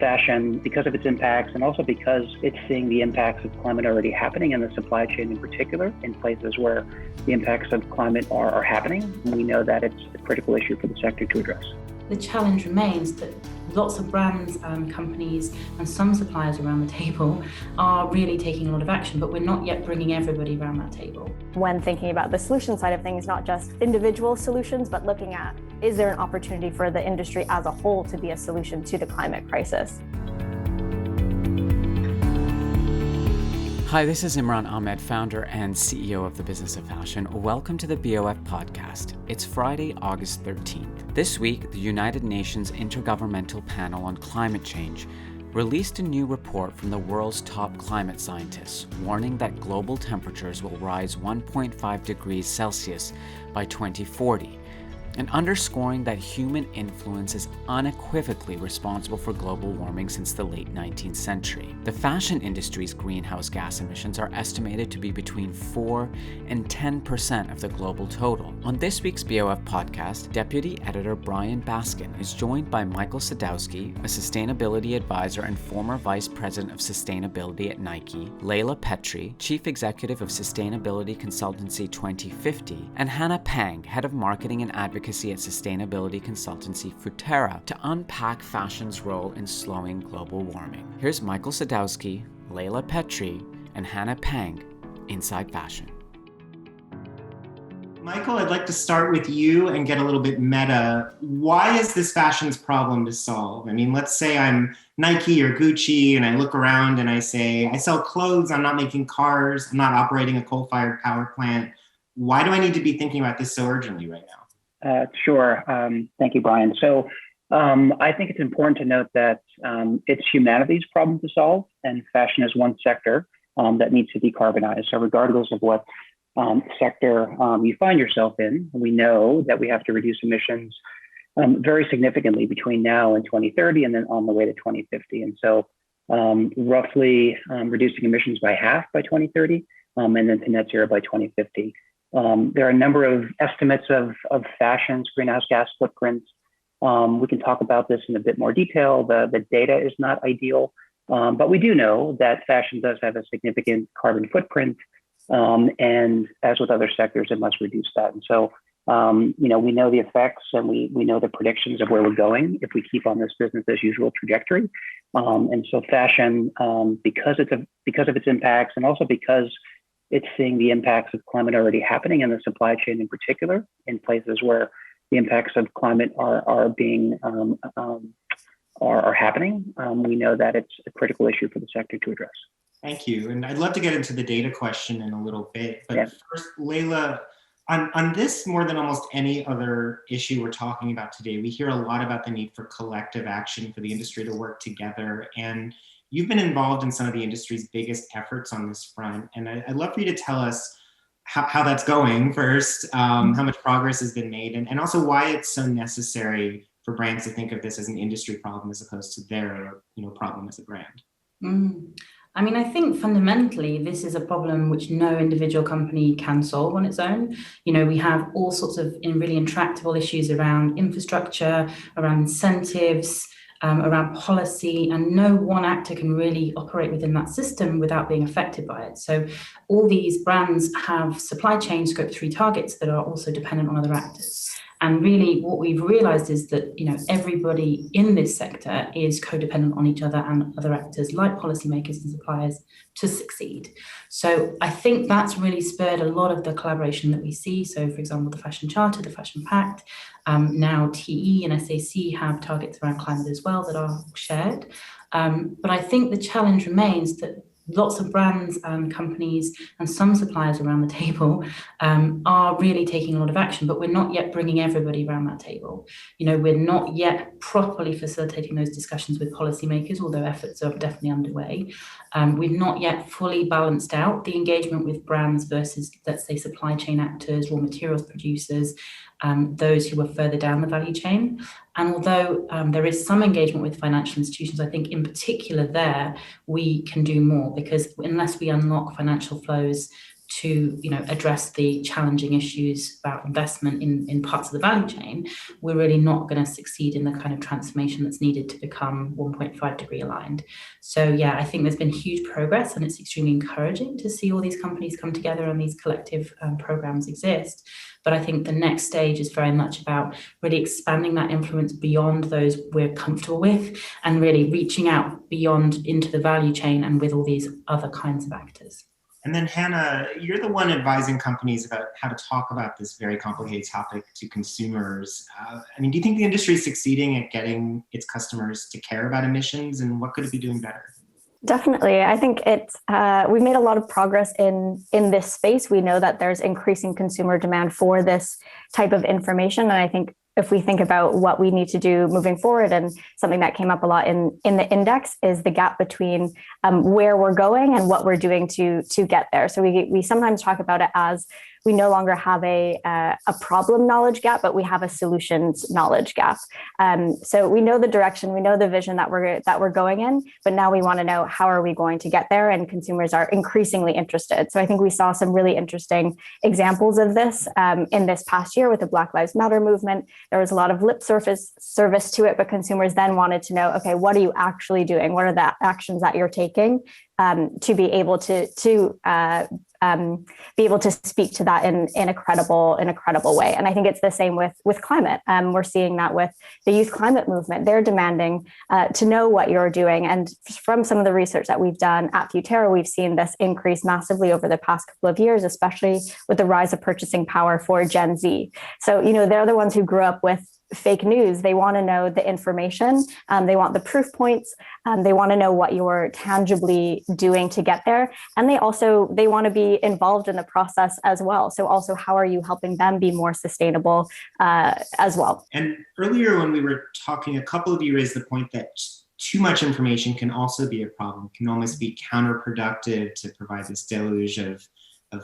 fashion, because of its impacts, and also because it's seeing the impacts of climate already happening in the supply chain in particular, in places where the impacts of climate are happening. We know that it's a critical issue for the sector to address. The challenge remains that lots of brands and companies and some suppliers around the table are really taking a lot of action, but we're not yet bringing everybody around that table. When thinking about the solution side of things, not just individual solutions, but looking at, is there an opportunity for the industry as a whole to be a solution to the climate crisis? Hi, this is Imran Ahmed, founder and CEO of the Business of Fashion. Welcome to the BOF podcast. It's Friday, August 13th. This week, the United Nations Intergovernmental Panel on Climate Change released a new report from the world's top climate scientists, warning that global temperatures will rise 1.5 degrees Celsius by 2040. And underscoring that human influence is unequivocally responsible for global warming since the late 19th century. The fashion industry's greenhouse gas emissions are estimated to be between 4 and 10% of the global total. On this week's BOF podcast, Deputy Editor Brian Baskin is joined by Michael Sadowski, a sustainability advisor and former Vice President of Sustainability at Nike, Layla Petri, Chief Executive of Sustainability Consultancy 2050, and Hannah Pang, Head of Marketing and Advocacy at sustainability consultancy Futera, to unpack fashion's role in slowing global warming. Here's Michael Sadowski, Layla Petri, and Hannah Pang, Inside Fashion. Michael, I'd like to start with you and get a little bit meta. Why is this fashion's problem to solve? I mean, let's say I'm Nike or Gucci and I look around and I say, I sell clothes, I'm not making cars, I'm not operating a coal-fired power plant. Why do I need to be thinking about this so urgently right now? Sure. Thank you, Brian. So I think it's important to note that it's humanity's problem to solve, and fashion is one sector that needs to decarbonize. So regardless of what sector you find yourself in, we know that we have to reduce emissions very significantly between now and 2030 and then on the way to 2050. And so roughly reducing emissions by half by 2030 and then to net zero by 2050. There are a number of estimates of fashion's greenhouse gas footprints. We can talk about this in a bit more detail. The data is not ideal, but we do know that fashion does have a significant carbon footprint. And as with other sectors, it must reduce that. And so, we know the effects and we know the predictions of where we're going if we keep on this business as usual trajectory. And so fashion, because of its impacts and also because it's seeing the impacts of climate already happening in the supply chain in particular, in places where the impacts of climate are happening. We know that it's a critical issue for the sector to address. Thank you. And I'd love to get into the data question in a little bit. But First, Layla, on this more than almost any other issue we're talking about today, we hear a lot about the need for collective action for the industry to work together. And you've been involved in some of the industry's biggest efforts on this front. And I'd love for you to tell us how that's going first, how much progress has been made, and also why it's so necessary for brands to think of this as an industry problem as opposed to their problem as a brand. I mean, I think fundamentally, this is a problem which no individual company can solve on its own. We have all sorts of really intractable issues around infrastructure, around incentives, around policy, and no one actor can really operate within that system without being affected by it. So all these brands have supply chain Scope 3 targets that are also dependent on other actors. And really what we've realized is that, everybody in this sector is codependent on each other and other actors like policymakers and suppliers to succeed. So I think that's really spurred a lot of the collaboration that we see. So for example, the Fashion Charter, the Fashion Pact, now TE and SAC have targets around climate as well that are shared. But I think the challenge remains that lots of brands and companies and some suppliers around the table are really taking a lot of action, but we're not yet bringing everybody around that table. We're not yet properly facilitating those discussions with policymakers, although efforts are definitely underway. We've not yet fully balanced out the engagement with brands versus, let's say, supply chain actors, raw materials producers, those who are further down the value chain. And although there is some engagement with financial institutions, I think in particular there, we can do more, because unless we unlock financial flows to address the challenging issues about investment in parts of the value chain, we're really not going to succeed in the kind of transformation that's needed to become 1.5 degree aligned. So yeah, I think there's been huge progress, and it's extremely encouraging to see all these companies come together and these collective programs exist. But I think the next stage is very much about really expanding that influence beyond those we're comfortable with, and really reaching out beyond into the value chain and with all these other kinds of actors. And then Hannah, you're the one advising companies about how to talk about this very complicated topic to consumers. Do you think the industry is succeeding at getting its customers to care about emissions, and what could it be doing better? Definitely. I think we've made a lot of progress in this space. We know that there's increasing consumer demand for this type of information. And I think if we think about what we need to do moving forward, and something that came up a lot in the index is the gap between where we're going and what we're doing to get there. So we sometimes talk about it as we no longer have a problem knowledge gap, but we have a solutions knowledge gap. So we know the direction, we know the vision that we're going in, but now we want to know how are we going to get there, and consumers are increasingly interested. So I think we saw some really interesting examples of this in this past year with the Black Lives Matter movement. There was a lot of lip service to it, but consumers then wanted to know, okay, what are you actually doing? What are the actions that you're taking to be able to speak to that in a credible way. And I think it's the same with climate. We're seeing that with the youth climate movement. They're demanding to know what you're doing. And from some of the research that we've done at Futera, we've seen this increase massively over the past couple of years, especially with the rise of purchasing power for Gen Z. So, they're the ones who grew up with fake news. They want to know the information. They want the proof points. They want to know what you're tangibly doing to get there. And they want to be involved in the process as well. So also, how are you helping them be more sustainable as well? And earlier when we were talking, a couple of you raised the point that too much information can also be a problem, can almost be counterproductive to provide this deluge of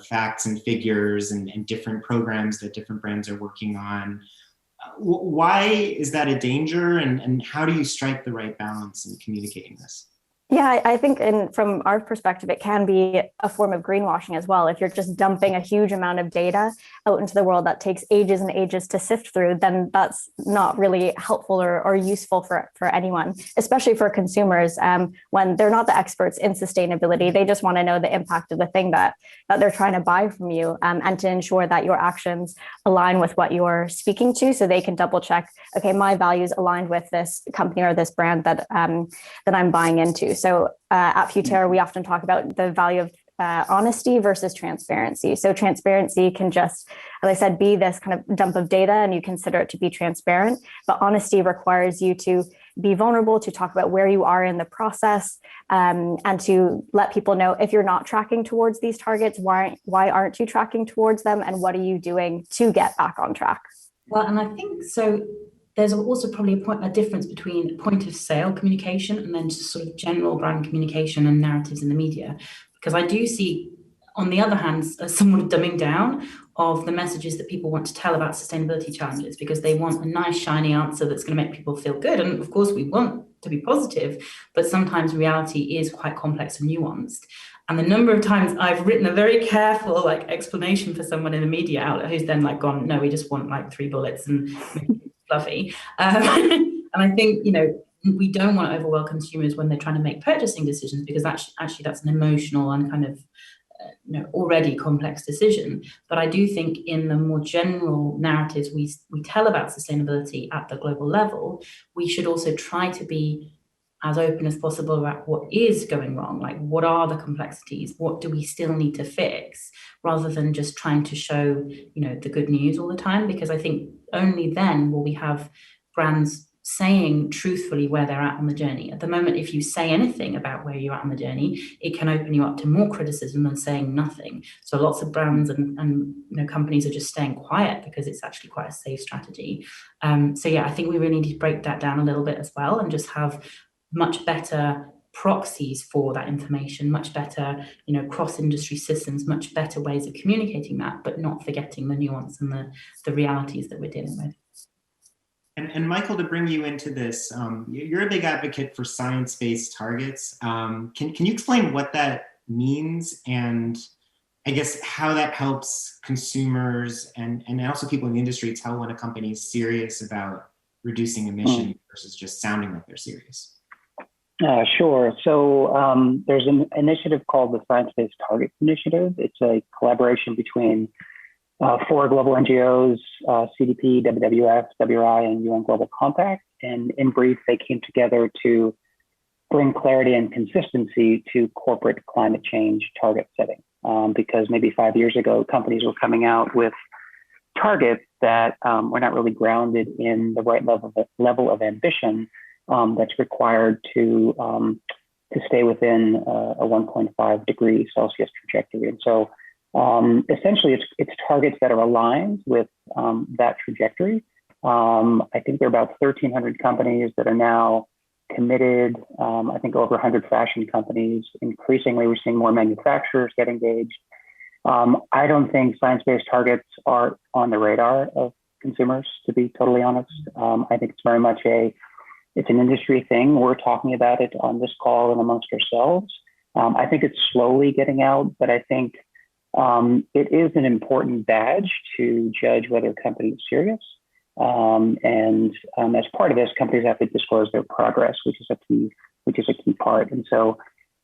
facts and figures and different programs that different brands are working on. Why is that a danger, and how do you strike the right balance in communicating this? Yeah, I think from our perspective, it can be a form of greenwashing as well. If you're just dumping a huge amount of data out into the world that takes ages and ages to sift through, then that's not really helpful or useful for anyone, especially for consumers when they're not the experts in sustainability. They just want to know the impact of the thing that they're trying to buy from you, and to ensure that your actions align with what you're speaking to, so they can double check, okay, my values aligned with this company or this brand that I'm buying into. So at Futera, we often talk about the value of honesty versus transparency. So transparency can just, as I said, be this kind of dump of data and you consider it to be transparent. But honesty requires you to be vulnerable, to talk about where you are in the process, and to let people know if you're not tracking towards these targets, why aren't you tracking towards them, and what are you doing to get back on track? Well, and I think so. There's also probably a difference between point of sale communication and then just sort of general brand communication and narratives in the media. Because I do see, on the other hand, a somewhat dumbing down of the messages that people want to tell about sustainability challenges, because they want a nice, shiny answer that's going to make people feel good. And of course, we want to be positive, but sometimes reality is quite complex and nuanced. And the number of times I've written a very careful explanation for someone in a media outlet who's then gone, no, we just want 3 bullets and fluffy. And I think, we don't want to overwhelm consumers when they're trying to make purchasing decisions, because actually that's an emotional and kind of already complex decision. But I do think in the more general narratives we tell about sustainability at the global level, we should also try to be as open as possible about what is going wrong, what are the complexities, what do we still need to fix, rather than just trying to show, the good news all the time, because I think only then will we have brands saying truthfully where they're at on the journey. At the moment, if you say anything about where you're at on the journey, it can open you up to more criticism than saying nothing. So lots of brands and companies are just staying quiet because it's actually quite a safe strategy. So yeah, I think we really need to break that down a little bit as well, and just have much better proxies for that information, much better, cross-industry systems, much better ways of communicating that, but not forgetting the nuance and the realities that we're dealing with. And Michael, to bring you into this, you're a big advocate for science-based targets. Can you explain what that means, and I guess how that helps consumers and also people in the industry tell when a company is serious about reducing emissions versus just sounding like they're serious. Sure. So there's an initiative called the Sciencebased Targets Initiative. It's a collaboration between 4 global NGOs, CDP, WWF, WRI, and UN Global Compact. And in brief, they came together to bring clarity and consistency to corporate climate change target setting. Because maybe 5 years ago, companies were coming out with targets that were not really grounded in the right level of ambition that's required to stay within a 1.5 degree Celsius trajectory. And so essentially it's targets that are aligned with that trajectory. I think there are about 1,300 companies that are now committed. I think over 100 fashion companies. Increasingly, we're seeing more manufacturers get engaged. I don't think science-based targets are on the radar of consumers, to be totally honest. I think it's very much it's an industry thing. We're talking about it on this call and amongst ourselves. I think it's slowly getting out, but I think it is an important badge to judge whether a company is serious. As part of this, companies have to disclose their progress, which is a key part. And so,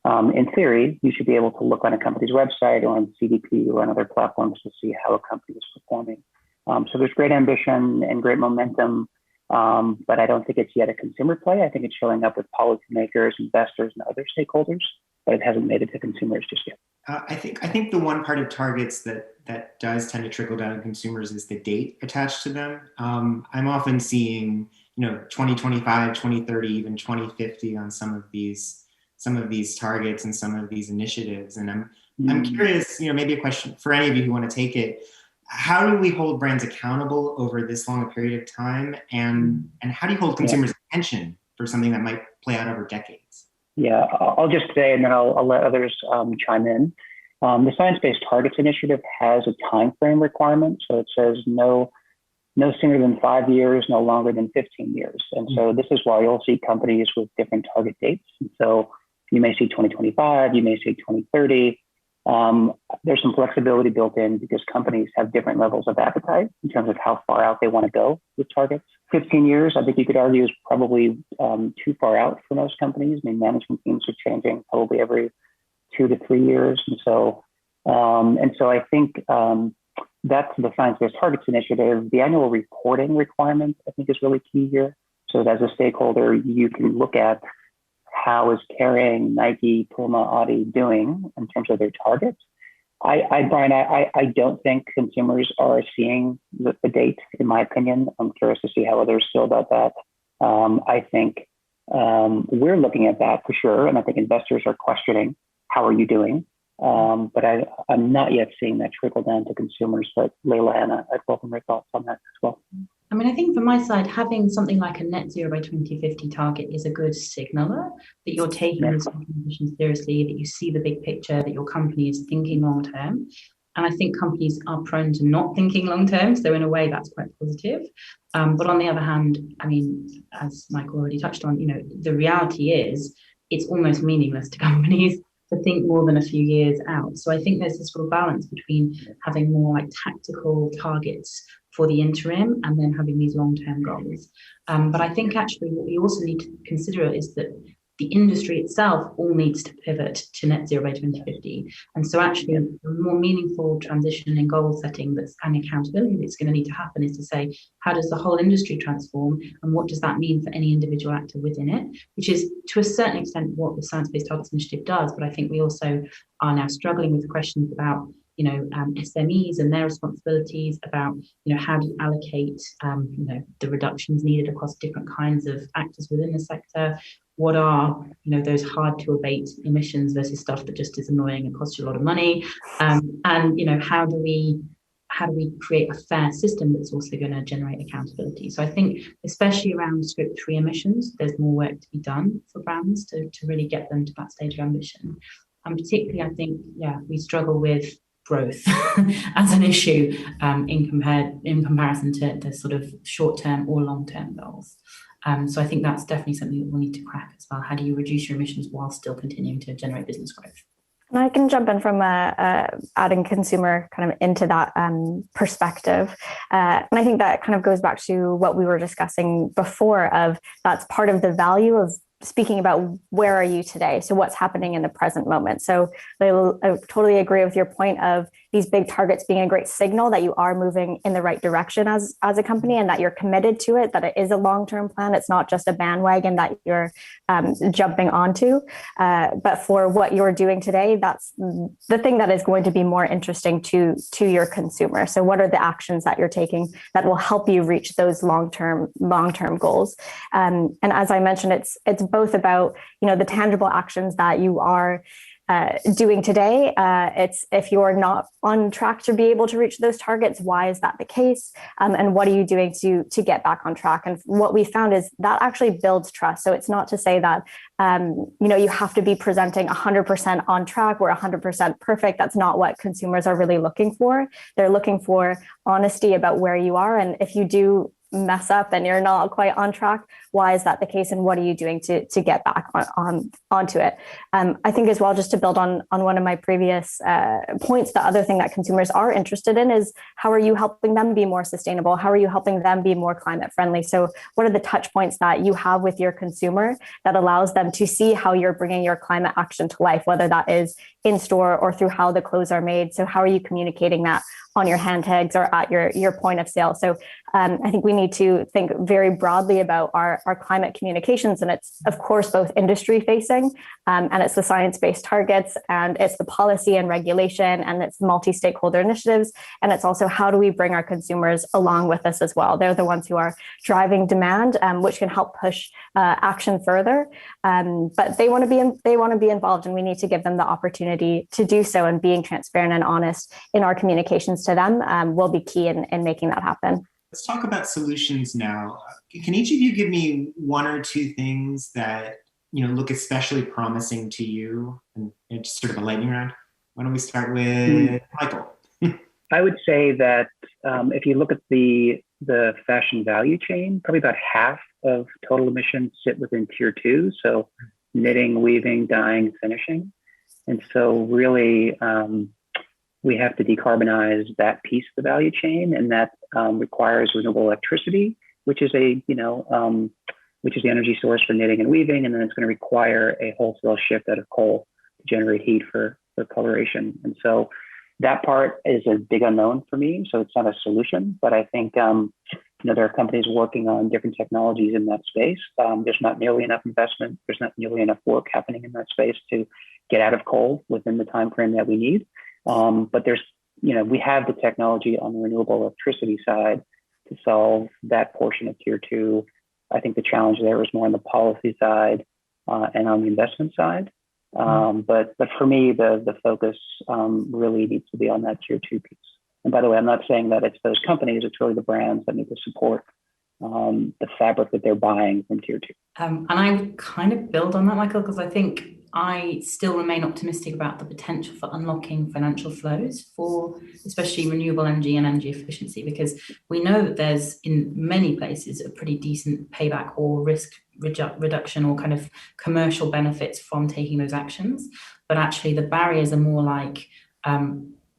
in theory, you should be able to look on a company's website or on CDP or on other platforms to see how a company is performing. So there's great ambition and great momentum, but I don't think it's yet a consumer play. I think it's showing up with policymakers, investors, and other stakeholders, but it hasn't made it to consumers just yet. I think the one part of targets that does tend to trickle down to consumers is the date attached to them. I'm often seeing 2025, 2030, even 2050 on some of these targets and some of these initiatives. And I'm curious, maybe a question for any of you who want to take it. How do we hold brands accountable over this long a period of time? And how do you hold consumers' attention for something that might play out over decades? Yeah, I'll just say, and then I'll let others chime in. The Science-Based Targets Initiative has a time frame requirement. So it says no sooner than 5 years, no longer than 15 years. And so this is why you'll see companies with different target dates. And so you may see 2025, you may see 2030. There's some flexibility built in because companies have different levels of appetite in terms of how far out they want to go with targets. 15 years, I think you could argue, is probably too far out for most companies. I mean, management teams are changing probably every 2 to 3 years. And so I think that's the Science-Based Targets Initiative. The annual reporting requirement, I think, is really key here. So that as a stakeholder, you can look at how is Kering, Nike, Puma, Audi doing in terms of their targets. Brian, I don't think consumers are seeing the date, in my opinion. I'm curious to see how others feel about that. I think we're looking at that for sure. And I think investors are questioning, how are you doing? But I'm not yet seeing that trickle down to consumers. But Leila, Anna, I'd welcome your thoughts on that as well. I mean, I think from my side, having something like a net zero by 2050 target is a good signaler that you're taking these ambitions seriously, that you see the big picture, that your company is thinking long term. And I think companies are prone to not thinking long term. So in a way, that's quite positive. But on the other hand, I mean, as Michael already touched on, the reality is it's almost meaningless to companies to think more than a few years out. So I think there's this sort of balance between having more like tactical targets for the interim and then having these long-term goals. But I think actually what we also need to consider is that the industry itself all needs to pivot to net zero by 2050. And so actually a more meaningful transition in goal setting and accountability that's going to need to happen is to say, how does the whole industry transform and what does that mean for any individual actor within it, which is to a certain extent what the Science-Based Targets Initiative does. But I think we also are now struggling with questions about SMEs and their responsibilities, about how to allocate the reductions needed across different kinds of actors within the sector. What are those hard to abate emissions versus stuff that just is annoying and costs you a lot of money, and how do we create a fair system that's also going to generate accountability? So I think especially around Scope 3 emissions, there's more work to be done for brands to really get them to that stage of ambition. And particularly, I think we struggle with growth as an issue in comparison to the sort of short-term or long-term goals. So I think that's definitely something that we'll need to crack as well. How do you reduce your emissions while still continuing to generate business growth? And I can jump in from adding consumer kind of into that perspective. And I think that kind of goes back to what we were discussing before of that's part of the value of speaking about where are you today? So what's happening in the present moment? So I totally agree with your point of these big targets being a great signal that you are moving in the right direction as a company and that you're committed to it, that it is a long-term plan. It's not just a bandwagon that you're jumping onto. But for what you're doing today, that's the thing that is going to be more interesting to your consumer. So what are the actions that you're taking that will help you reach those long-term goals? And as I mentioned, it's both about, the tangible actions that you are doing today. It's if you're not on track to be able to reach those targets, why is that the case? And what are you doing to get back on track? And what we found is that actually builds trust. So it's not to say that, you have to be presenting 100% on track or 100% perfect. That's not what consumers are really looking for. They're looking for honesty about where you are. And if you do mess up and you're not quite on track, why is that the case, and what are you doing to get back onto it? I think as well, just to build on one of my previous points, the other thing that consumers are interested in is how are you helping them be more sustainable? How are you helping them be more climate friendly? So what are the touch points that you have with your consumer that allows them to see how you're bringing your climate action to life, whether that is in store or through how the clothes are made? So how are you communicating that on your hand tags or at your point of sale? So I think we need to think very broadly about our climate communications. And it's, of course, both industry facing and it's the science-based targets and it's the policy and regulation and it's multi-stakeholder initiatives. And it's also how do we bring our consumers along with us as well? They're the ones who are driving demand, which can help push action further. But they want to be involved, and we need to give them the opportunity to do so. And being transparent and honest in our communications to them will be key in making that happen. Let's talk about solutions now. Can each of you give me one or two things that look especially promising to you, and just sort of a lightning round? Why don't we start with Michael? I would say that if you look at the fashion value chain, probably about half of total emissions sit within tier 2. So knitting, weaving, dyeing, finishing. And so really, we have to decarbonize that piece of the value chain, and that requires renewable electricity, which is the energy source for knitting and weaving, and then it's going to require a wholesale shift out of coal to generate heat for coloration. And so that part is a big unknown for me. So it's not a solution, but I think there are companies working on different technologies in that space. There's not nearly enough investment. There's not nearly enough work happening in that space to get out of coal within the time frame that we need. But there's, we have the technology on the renewable electricity side to solve that portion of tier 2. I think the challenge there is more on the policy side and on the investment side. But for me, the focus really needs to be on that tier 2 piece. And by the way, I'm not saying that it's those companies, it's really the brands that need to support the fabric that they're buying from tier 2. And I would kind of build on that, Michael, because I think I still remain optimistic about the potential for unlocking financial flows for especially renewable energy and energy efficiency, because we know that there's in many places a pretty decent payback or risk reduction or kind of commercial benefits from taking those actions. But actually the barriers are more like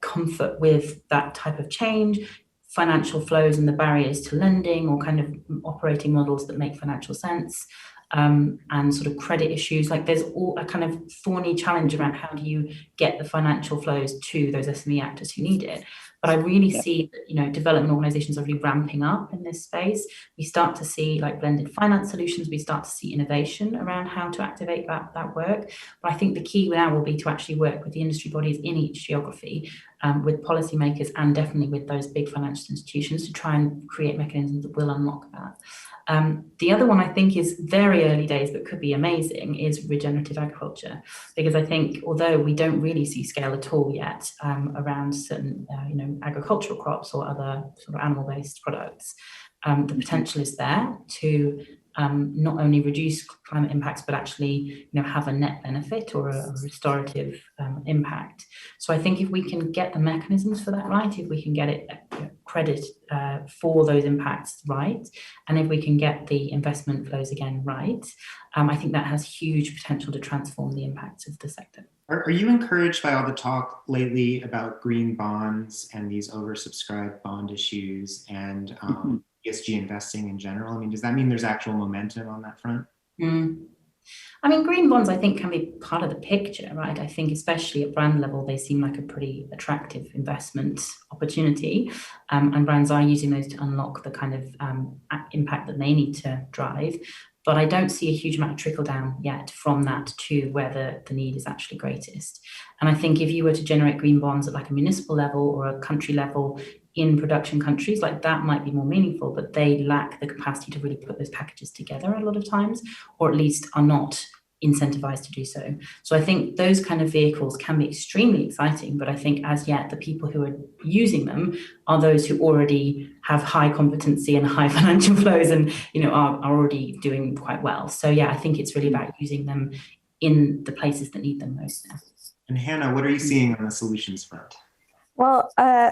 comfort with that type of change, financial flows and the barriers to lending or kind of operating models that make financial sense. And sort of credit issues, like there's all a kind of thorny challenge around how do you get the financial flows to those SME actors who need it. But I really see that, development organizations are really ramping up in this space. We start to see like blended finance solutions. We start to see innovation around how to activate that work. But I think the key now will be to actually work with the industry bodies in each geography, with policymakers and definitely with those big financial institutions to try and create mechanisms that will unlock that. The other one I think is very early days, but could be amazing, is regenerative agriculture. Because I think, although we don't really see scale at all yet around certain, agricultural crops or other sort of animal-based products, the potential is there to not only reduce climate impacts, but actually, have a net benefit or a restorative impact. So I think if we can get the mechanisms for that right, if we can get it credit for those impacts right, and if we can get the investment flows again right, I think that has huge potential to transform the impacts of the sector. Are you encouraged by all the talk lately about green bonds and these oversubscribed bond issues and ESG investing in general? I mean, does that mean there's actual momentum on that front? I mean, green bonds, I think, can be part of the picture, right? I think especially at brand level, they seem like a pretty attractive investment opportunity. And brands are using those to unlock the kind of impact that they need to drive. But I don't see a huge amount of trickle down yet from that to where the need is actually greatest. And I think if you were to generate green bonds at like a municipal level or a country level in production countries, like that might be more meaningful, but they lack the capacity to really put those packages together a lot of times, or at least are not incentivized to do so. So I think those kind of vehicles can be extremely exciting, but I think as yet the people who are using them are those who already have high competency and high financial flows and are already doing quite well. So yeah, I think it's really about using them in the places that need them most now. And Hannah, what are you seeing on the solutions front? Well,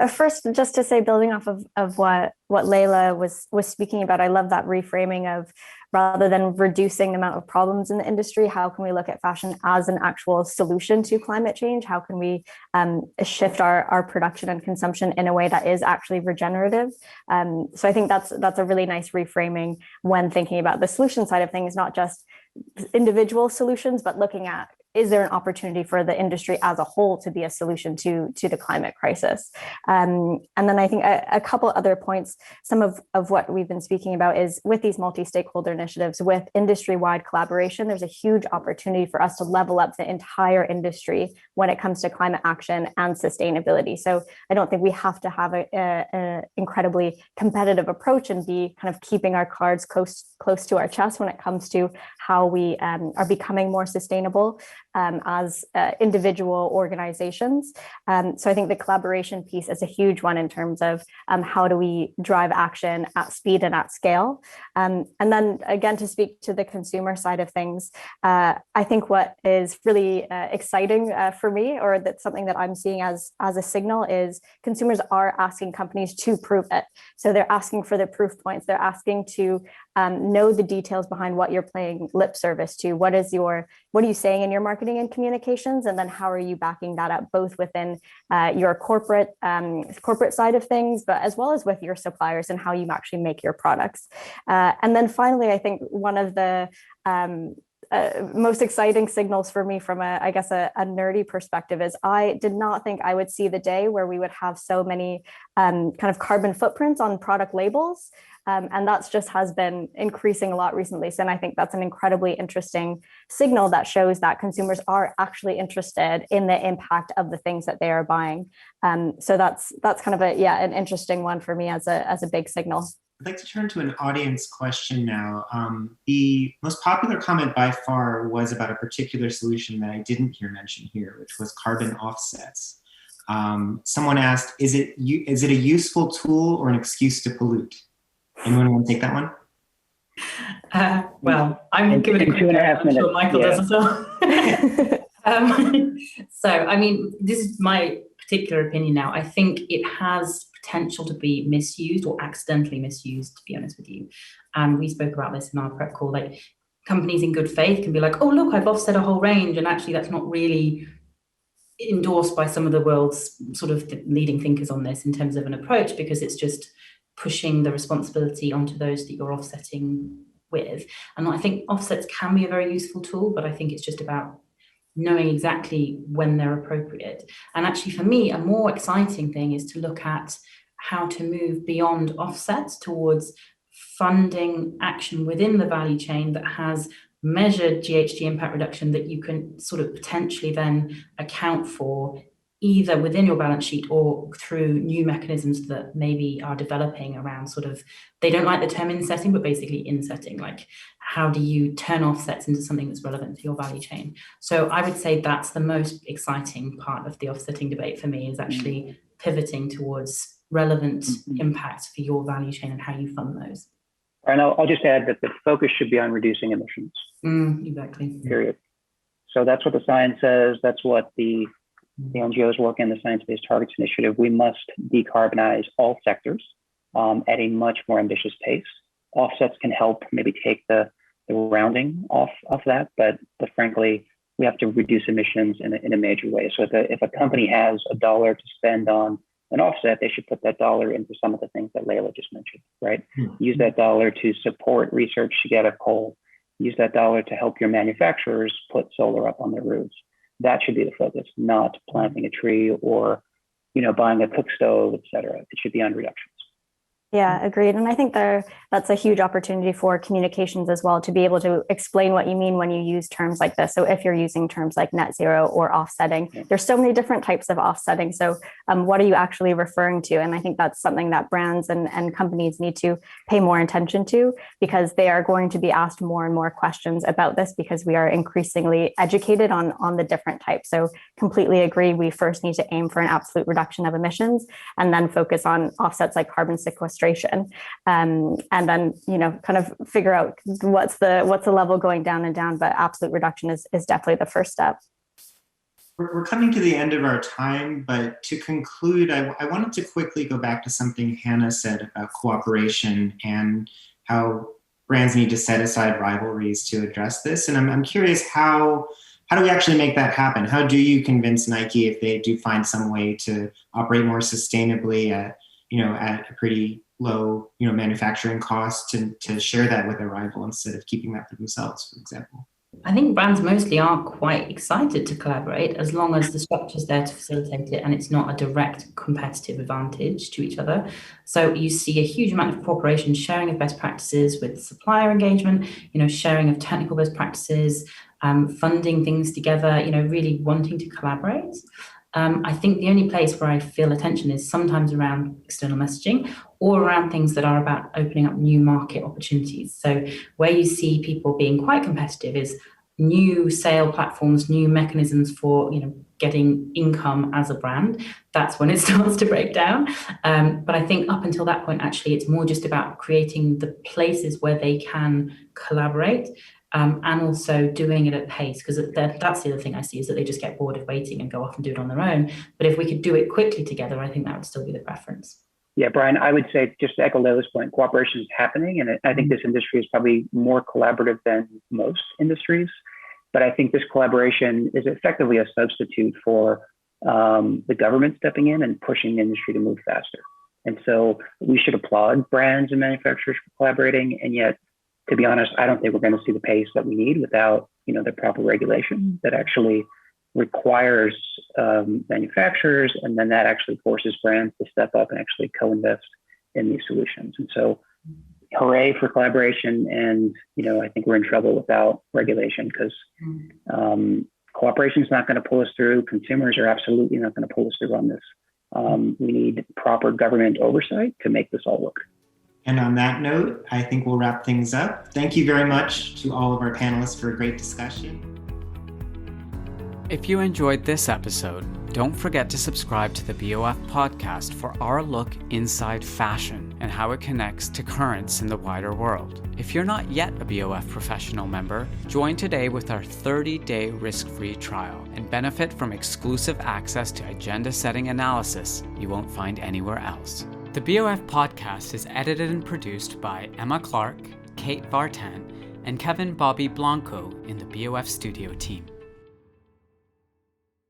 first, just to say, building off of what Leila was speaking about, I love that reframing of, rather than reducing the amount of problems in the industry, how can we look at fashion as an actual solution to climate change? How can we shift our production and consumption in a way that is actually regenerative? So I think that's a really nice reframing when thinking about the solution side of things, not just individual solutions, but looking at, is there an opportunity for the industry as a whole to be a solution to the climate crisis? And then I think a couple other points, some of what we've been speaking about is with these multi-stakeholder initiatives, with industry-wide collaboration, there's a huge opportunity for us to level up the entire industry when it comes to climate action and sustainability. So I don't think we have to have an incredibly competitive approach and be kind of keeping our cards close to our chest when it comes to how we are becoming more sustainable as individual organizations. So I think the collaboration piece is a huge one in terms of how do we drive action at speed and at scale. And then again, to speak to the consumer side of things, I think what is really exciting for me, or that's something that I'm seeing as a signal, is consumers are asking companies to prove it. So they're asking for the proof points. They're asking to know the details behind what you're paying lip service to. What are you saying in your marketing and communications, and then how are you backing that up both within your corporate side of things, but as well as with your suppliers and how you actually make your products. And then finally, I think one of the most exciting signals for me from a nerdy perspective is I did not think I would see the day where we would have so many kind of carbon footprints on product labels. And that's just has been increasing a lot recently. So, and I think that's an incredibly interesting signal that shows that consumers are actually interested in the impact of the things that they are buying. So that's kind of an interesting one for me as a big signal. I'd like to turn to an audience question now. The most popular comment by far was about a particular solution that I didn't hear mentioned here, which was carbon offsets. Someone asked, is it a useful tool or an excuse to pollute? Anyone want to take that one? Well, I'm giving it 2.5 minutes. Sure Michael does as well. So, I mean, this is my particular opinion now. I think it has potential to be misused or accidentally misused, to be honest with you. And we spoke about this in our prep call. Like, companies in good faith can be like, oh, look, I've offset a whole range. And actually, that's not really endorsed by some of the world's sort of leading thinkers on this in terms of an approach, because it's just pushing the responsibility onto those that you're offsetting with. And I think offsets can be a very useful tool, but I think it's just about knowing exactly when they're appropriate. And actually, for me, a more exciting thing is to look at how to move beyond offsets towards funding action within the value chain that has measured GHG impact reduction that you can sort of potentially then account for either within your balance sheet or through new mechanisms that maybe are developing around sort of, they don't like the term insetting, but basically insetting, like how do you turn offsets into something that's relevant to your value chain? So I would say that's the most exciting part of the offsetting debate for me, is actually pivoting towards relevant impacts for your value chain and how you fund those. And I'll just add that the focus should be on reducing emissions. Exactly. Period. So that's what the science says. That's what the NGOs work in the Science-Based Targets Initiative. We must decarbonize all sectors at a much more ambitious pace. Offsets can help maybe take the rounding off of that, but frankly, we have to reduce emissions in a major way. So if a company has $1 to spend on an offset, they should put that dollar into some of the things that Layla just mentioned, right? Use that dollar to support research to get at coal. Use that dollar to help your manufacturers put solar up on their roofs. That should be the focus, not planting a tree or, buying a cook stove, et cetera. It should be on reductions. Yeah, agreed. And I think that's a huge opportunity for communications as well, to be able to explain what you mean when you use terms like this. So if you're using terms like net zero or offsetting, there's so many different types of offsetting. So what are you actually referring to? And I think that's something that brands and companies need to pay more attention to, because they are going to be asked more and more questions about this, because we are increasingly educated on the different types. So completely agree. We first need to aim for an absolute reduction of emissions, and then focus on offsets like carbon sequestration. And then, kind of figure out what's the level going down and down, but absolute reduction is definitely the first step. We're coming to the end of our time, but to conclude, I wanted to quickly go back to something Hannah said about cooperation and how brands need to set aside rivalries to address this. And I'm curious, how do we actually make that happen? How do you convince Nike, if they do find some way to operate more sustainably at a pretty low, manufacturing costs, to share that with a rival instead of keeping that for themselves, for example? I think brands mostly are quite excited to collaborate, as long as the structure's there to facilitate it and it's not a direct competitive advantage to each other. So you see a huge amount of cooperation, sharing of best practices with supplier engagement, sharing of technical best practices, funding things together, really wanting to collaborate. I think the only place where I feel attention is sometimes around external messaging, or around things that are about opening up new market opportunities. So where you see people being quite competitive is new sale platforms, new mechanisms for getting income as a brand. That's when it starts to break down. But I think up until that point, actually, it's more just about creating the places where they can collaborate. And also doing it at pace, because that's the other thing I see, is that they just get bored of waiting and go off and do it on their own. But if we could do it quickly together, I think that would still be the preference. Yeah, Brian, I would say, just to echo Leila's point, cooperation is happening. And I think this industry is probably more collaborative than most industries. But I think this collaboration is effectively a substitute for the government stepping in and pushing the industry to move faster. And so we should applaud brands and manufacturers for collaborating. And yet, to be honest, I don't think we're going to see the pace that we need without, the proper regulation that actually requires manufacturers, and then that actually forces brands to step up and actually co-invest in these solutions. And so, hooray for collaboration. And, I think we're in trouble without regulation, because cooperation is not going to pull us through. Consumers are absolutely not going to pull us through on this. We need proper government oversight to make this all work. And on that note, I think we'll wrap things up. Thank you very much to all of our panelists for a great discussion. If you enjoyed this episode, don't forget to subscribe to the BOF podcast for our look inside fashion and how it connects to currents in the wider world. If you're not yet a BOF professional member, join today with our 30-day risk-free trial and benefit from exclusive access to agenda-setting analysis you won't find anywhere else. The BOF podcast is edited and produced by Emma Clark, Kate Vartan, and Kevin Bobby Blanco in the BOF studio team.